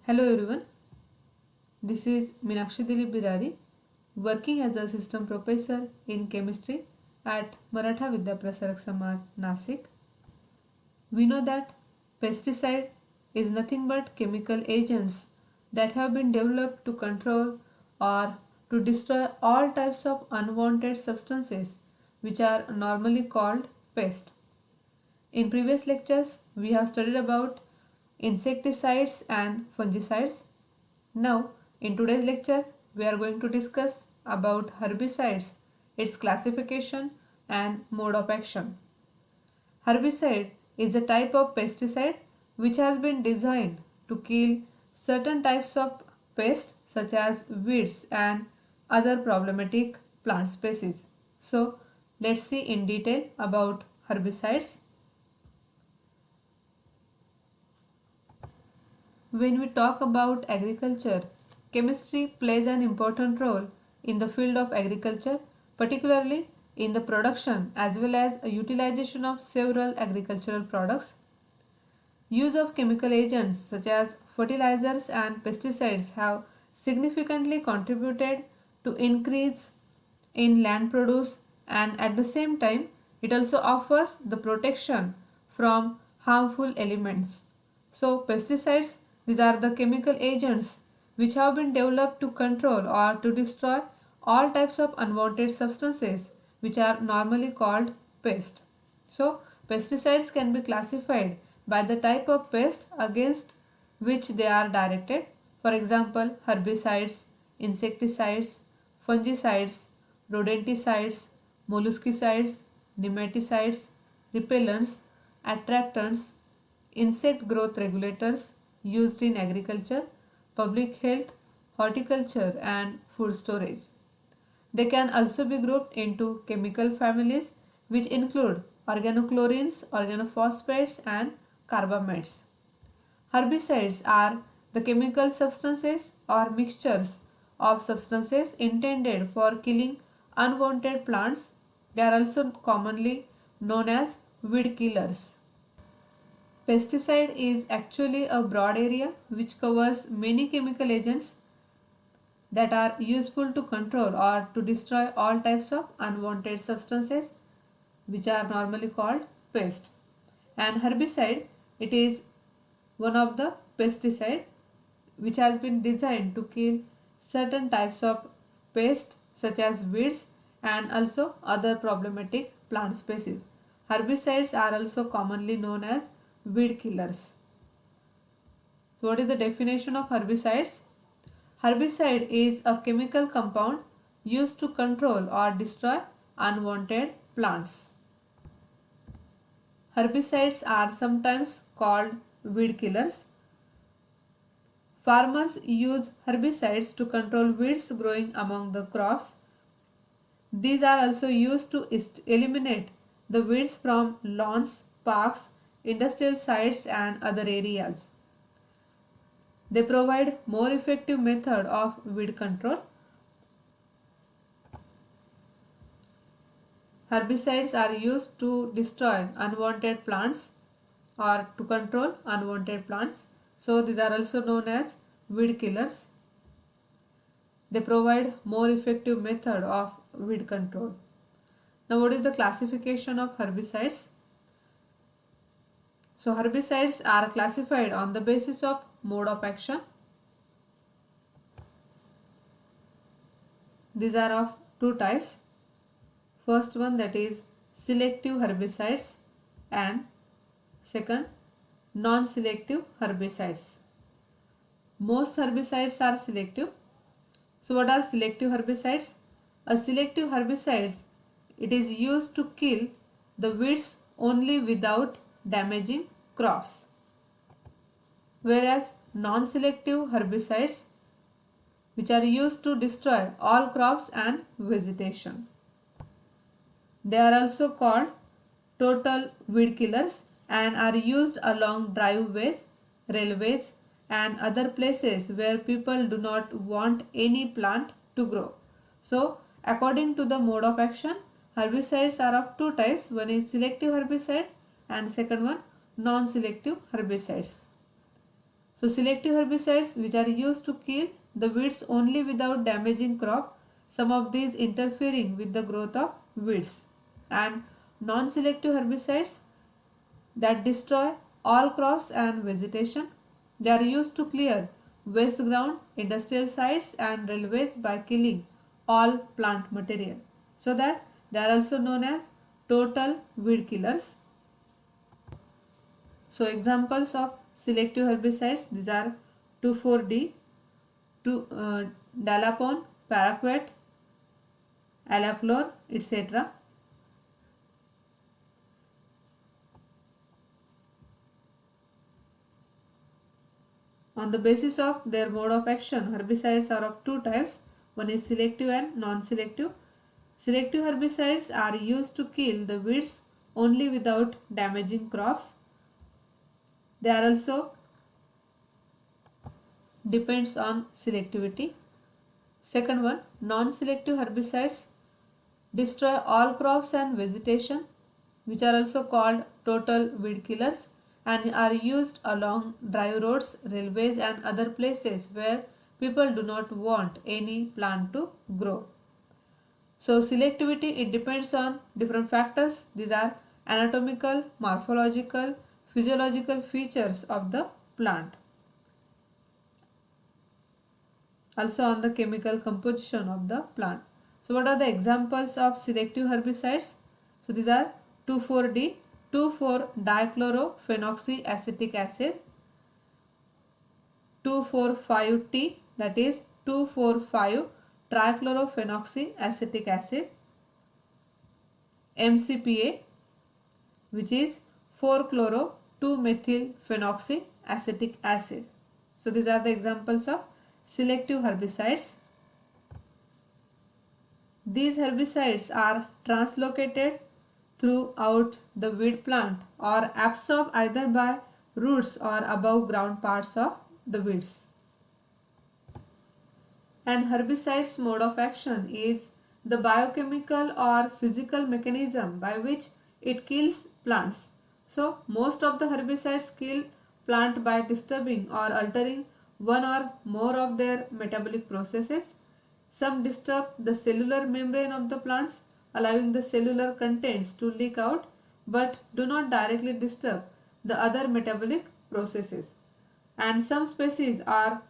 Hello everyone, this is Meenakshi Dilip Birari, working as a assistant professor in chemistry at Maratha Vidya Prasarak Samaj, Nasik. We know that pesticide is nothing but chemical agents that have been developed to control or to destroy all types of unwanted substances which are normally called pest. In previous lectures, we have studied about insecticides and fungicides. Now, in today's lecture, we are going to discuss about herbicides, its classification and mode of action. Herbicide is a type of pesticide which has been designed to kill certain types of pests such as weeds and other problematic plant species. So, let's see in detail about herbicides. When we talk about agriculture, chemistry plays an important role in the field of agriculture, particularly in the production as well as utilization of several agricultural products. Use of chemical agents such as fertilizers and pesticides have significantly contributed to increase in land produce, and at the same time it also offers the protection from harmful elements. So pesticides, these are the chemical agents which have been developed to control or to destroy all types of unwanted substances which are normally called pest. So pesticides can be classified by the type of pest against which they are directed. For example, herbicides, insecticides, fungicides, rodenticides, molluscicides, nematicides, repellents, attractants, insect growth regulators used in agriculture, public health, horticulture and food storage. They can also be grouped into chemical families which include organochlorines, organophosphates and carbamates. Herbicides are the chemical substances or mixtures of substances intended for killing unwanted plants. They are also commonly known as weed killers. Pesticide is actually a broad area which covers many chemical agents that are useful to control or to destroy all types of unwanted substances which are normally called pest. And herbicide, it is one of the pesticide which has been designed to kill certain types of pests such as weeds and also other problematic plant species. Herbicides are also commonly known as weed killers. So what is the definition of herbicides? Herbicide is a chemical compound used to control or destroy unwanted plants. Herbicides are sometimes called weed killers. Farmers use herbicides to control weeds growing among the crops. These are also used to eliminate the weeds from lawns, parks, industrial sites and other areas. They provide more effective method of weed control. Herbicides are used to destroy unwanted plants or to control unwanted plants. So these are also known as weed killers. They provide more effective method of weed control. Now what is the classification of herbicides? So herbicides are classified on the basis of mode of action. These are of two types. First one, that is selective herbicides, and second, non-selective herbicides. Most herbicides are selective. So what are selective herbicides? A selective herbicide, it is used to kill the weeds only without damaging crops. Whereas non-selective herbicides, which are used to destroy all crops and vegetation. They are also called total weed killers and are used along driveways, railways and other places where people do not want any plant to grow. So according to the mode of action, herbicides are of two types. One is selective herbicide and second one non-selective herbicides. So selective herbicides which are used to kill the weeds only without damaging crop, some of these interfering with the growth of weeds. And non-selective herbicides that destroy all crops and vegetation. They are used to clear waste ground, industrial sites and railways by killing all plant material. So that they are also known as total weed killers. So examples of selective herbicides, these are 2,4-D, Dalapon, Paraquat, Alachlor, etc. On the basis of their mode of action, herbicides are of two types. One is selective and non-selective. Selective herbicides are used to kill the weeds only without damaging crops. They are also depends on selectivity. Second one, non-selective herbicides destroy all crops and vegetation, which are also called total weed killers, and are used along dry roads, railways and other places where people do not want any plant to grow. So selectivity, it depends on different factors. These are anatomical, morphological, physiological features of the plant. Also on the chemical composition of the plant. So what are the examples of selective herbicides? So these are 2,4-D, 2,4-dichlorophenoxyacetic acid, 2,4,5-T, that is 2,4,5-trichlorophenoxyacetic acid, MCPA, which is 4-chloro-2-methylphenoxyacetic acid. So these are the examples of selective herbicides. These herbicides are translocated throughout the weed plant or absorbed either by roots or above ground parts of the weeds. An herbicide's mode of action is the biochemical or physical mechanism by which it kills plants. So most of the herbicides kill plant by disturbing or altering one or more of their metabolic processes. Some disturb the cellular membrane of the plants, allowing the cellular contents to leak out, but do not directly disturb the other metabolic processes. And some species or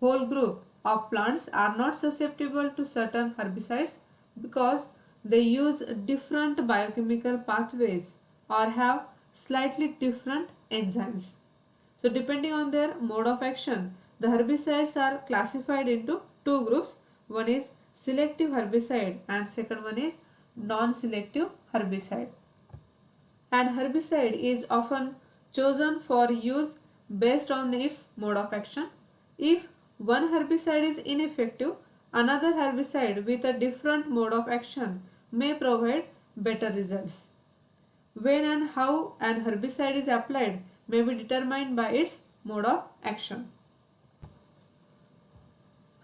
whole group of plants are not susceptible to certain herbicides because they use different biochemical pathways or have slightly different enzymes. So depending on their mode of action, the herbicides are classified into two groups. One is selective herbicide and second one is non-selective herbicide. And herbicide is often chosen for use based on its mode of action. If one herbicide is ineffective, another herbicide with a different mode of action may provide better results. When and how an herbicide is applied may be determined by its mode of action.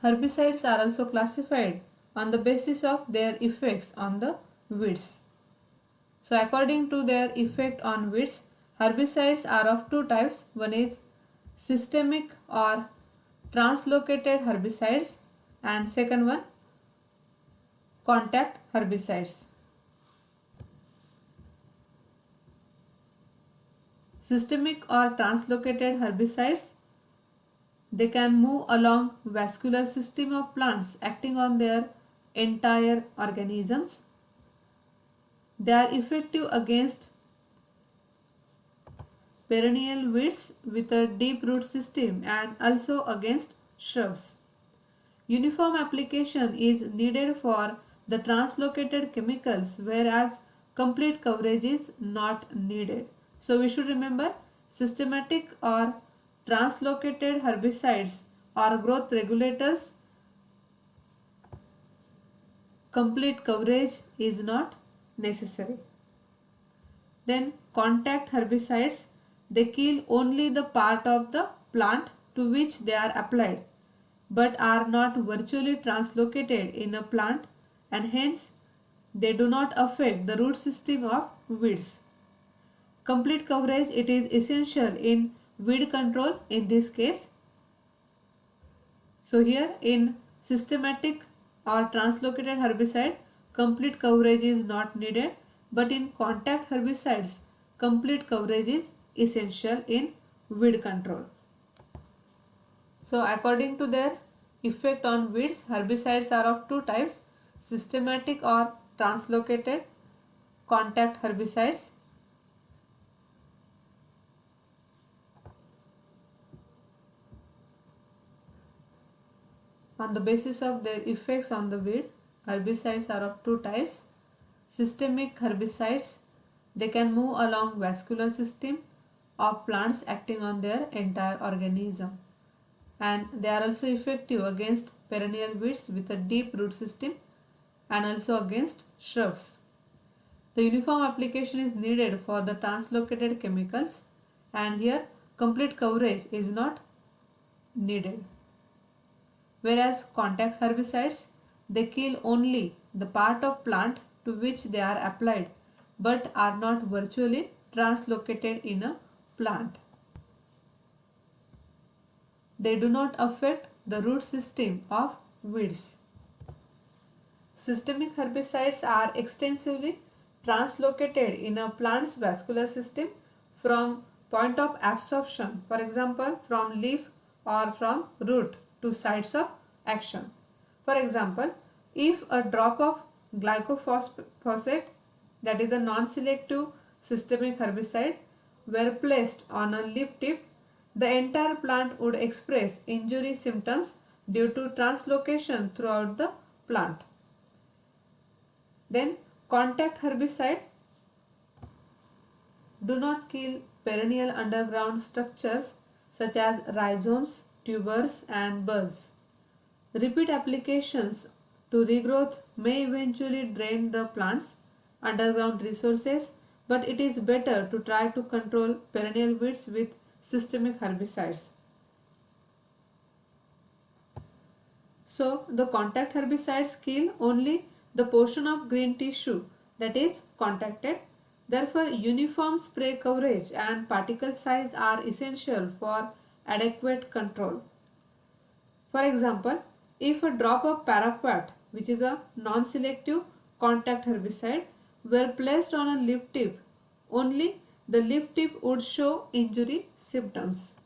Herbicides are also classified on the basis of their effects on the weeds. So according to their effect on weeds, herbicides are of two types. One is systemic or translocated herbicides and second one contact herbicides. Systemic or translocated herbicides, they can move along vascular system of plants acting on their entire organisms. They are effective against perennial weeds with a deep root system and also against shrubs. Uniform application is needed for the translocated chemicals, whereas complete coverage is not needed. So we should remember systematic or translocated herbicides or growth regulators. Complete coverage is not necessary. Then contact herbicides, they kill only the part of the plant to which they are applied but are not virtually translocated in a plant and hence they do not affect the root system of weeds. Complete coverage, it is essential in weed control in this case. So here in systematic or translocated herbicide, complete coverage is not needed, but in contact herbicides, complete coverage is essential in weed control. So according to their effect on weeds, herbicides are of two types: systematic or translocated contact herbicides. On the basis of their effects on the weed, herbicides are of two types. Systemic herbicides, they can move along vascular system of plants acting on their entire organism, and they are also effective against perennial weeds with a deep root system and also against shrubs. The uniform application is needed for the translocated chemicals, and here complete coverage is not needed. Whereas contact herbicides, they kill only the part of plant to which they are applied but are not virtually translocated in a plant. They do not affect the root system of weeds. Systemic herbicides are extensively translocated in a plant's vascular system from point of absorption, for example from leaf or from root, to sites of action. For example, if a drop of glyphosate, that is a non-selective systemic herbicide, were placed on a leaf tip, the entire plant would express injury symptoms due to translocation throughout the plant. Then contact herbicide do not kill perennial underground structures such as rhizomes, tubers and bulbs. Repeat applications to regrowth may eventually drain the plant's underground resources, but it is better to try to control perennial weeds with systemic herbicides. So the contact herbicides kill only the portion of green tissue that is contacted. Therefore, uniform spray coverage and particle size are essential for adequate control. For example, if a drop of paraquat, which is a non-selective contact herbicide, were placed on a leaf tip, only the leaf tip would show injury symptoms.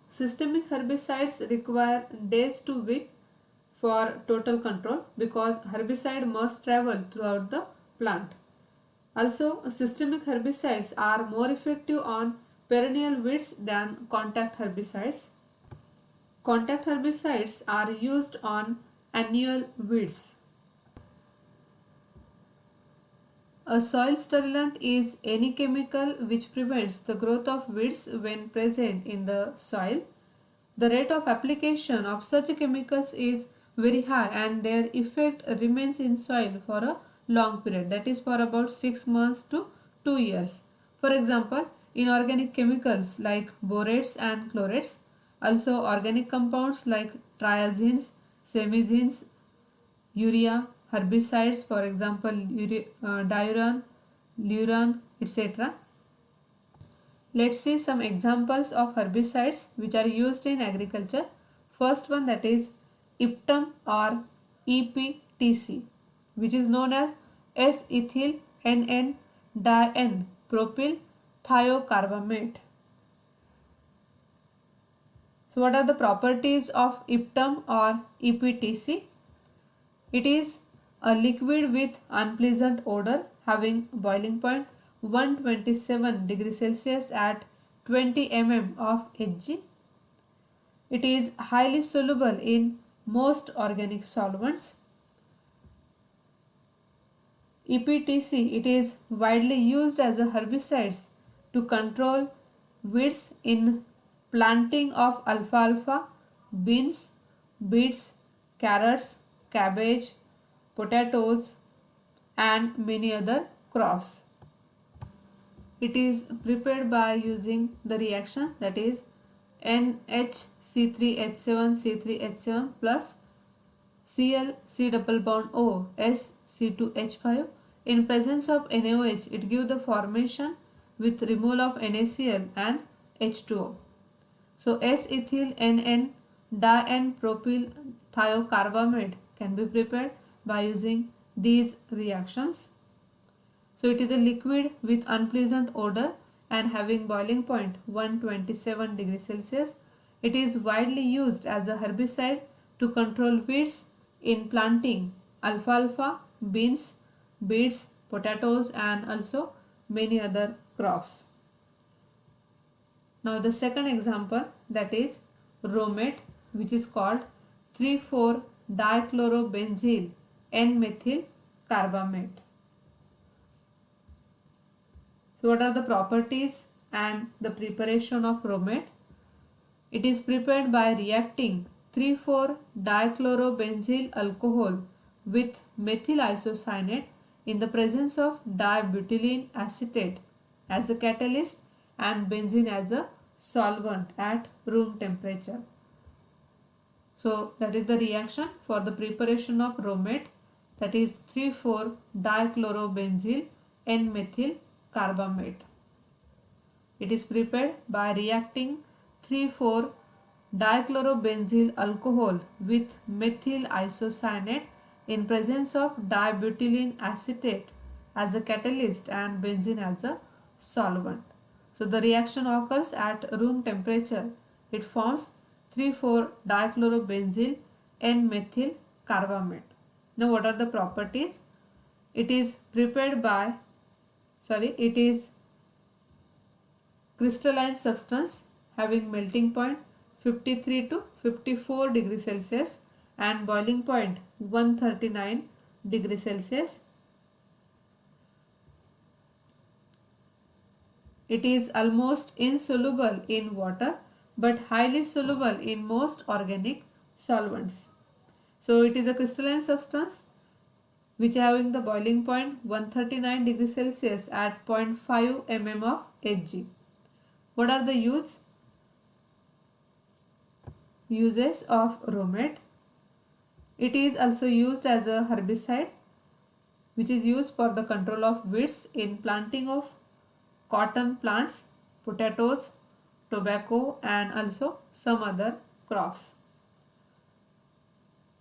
Systemic herbicides require days to weeks for total control because herbicide must travel throughout the plant. Also, systemic herbicides are more effective on perennial weeds than contact herbicides. Contact herbicides are used on annual weeds. A soil sterilant is any chemical which prevents the growth of weeds when present in the soil. The rate of application of such chemicals is very high and their effect remains in soil for a long period, that is for about 6 months to 2 years. For example, inorganic chemicals like borates and chlorates, also organic compounds like triazines, semizines, urea, herbicides, for example diuran, luran, etc. Let's see some examples of herbicides which are used in agriculture. First one, that is Iptum or EPTC, which is known as S-ethyl NN di-N propyl thiocarbamate. So what are the properties of Iptum or EPTC? It is a liquid with unpleasant odor having boiling point 127 degrees Celsius at 20 mm of Hg. It is highly soluble in most organic solvents. EPTC, it is widely used as a herbicide to control weeds in planting of alfalfa, beans, beets, carrots, cabbage, potatoes and many other crops. It is prepared by using the reaction, that is NHC3H7 plus Cl C double bond O S C2H5. In presence of NaOH, it gives the formation with removal of NaCl and H2O. So S-ethyl NN di-N-propyl thiocarbamate can be prepared by using these reactions. So it is a liquid with unpleasant odor and having boiling point 127 degrees Celsius. It is widely used as a herbicide to control weeds in planting alfalfa, beans, beets, potatoes and also many other crops. Now the second example, that is romate, which is called 3,4-dichlorobenzyl N-methyl carbamate. So what are the properties and the preparation of romate? It is prepared by reacting 3,4-dichlorobenzyl alcohol with methyl isocyanate in the presence of dibutylene acetate as a catalyst and benzene as a solvent at room temperature. So that is the reaction for the preparation of romate, that is 3,4-dichlorobenzyl N-methyl carbamate. It is prepared by reacting 3,4-dichlorobenzyl alcohol with methyl isocyanate in presence of dibutylene acetate as a catalyst and benzene as a solvent. So the reaction occurs at room temperature. It forms 3,4-dichlorobenzyl N-methyl carbamate. Now what are the properties? It is prepared by it is crystalline substance having melting point 53 to 54 degrees Celsius and boiling point 139 degrees Celsius. It is almost insoluble in water but highly soluble in most organic solvents. So it is a crystalline substance which having the boiling point 139 degrees Celsius at 0.5 mm of Hg. What are the uses of romate? It is also used as a herbicide which is used for the control of weeds in planting of cotton plants, potatoes, tobacco and also some other crops.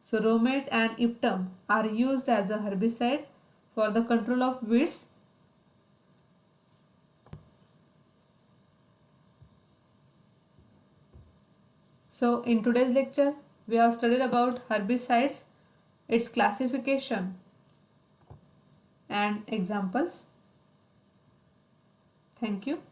So romate and iptum are used as a herbicide for the control of weeds. So in today's lecture we have studied about herbicides, its classification and examples. Thank you.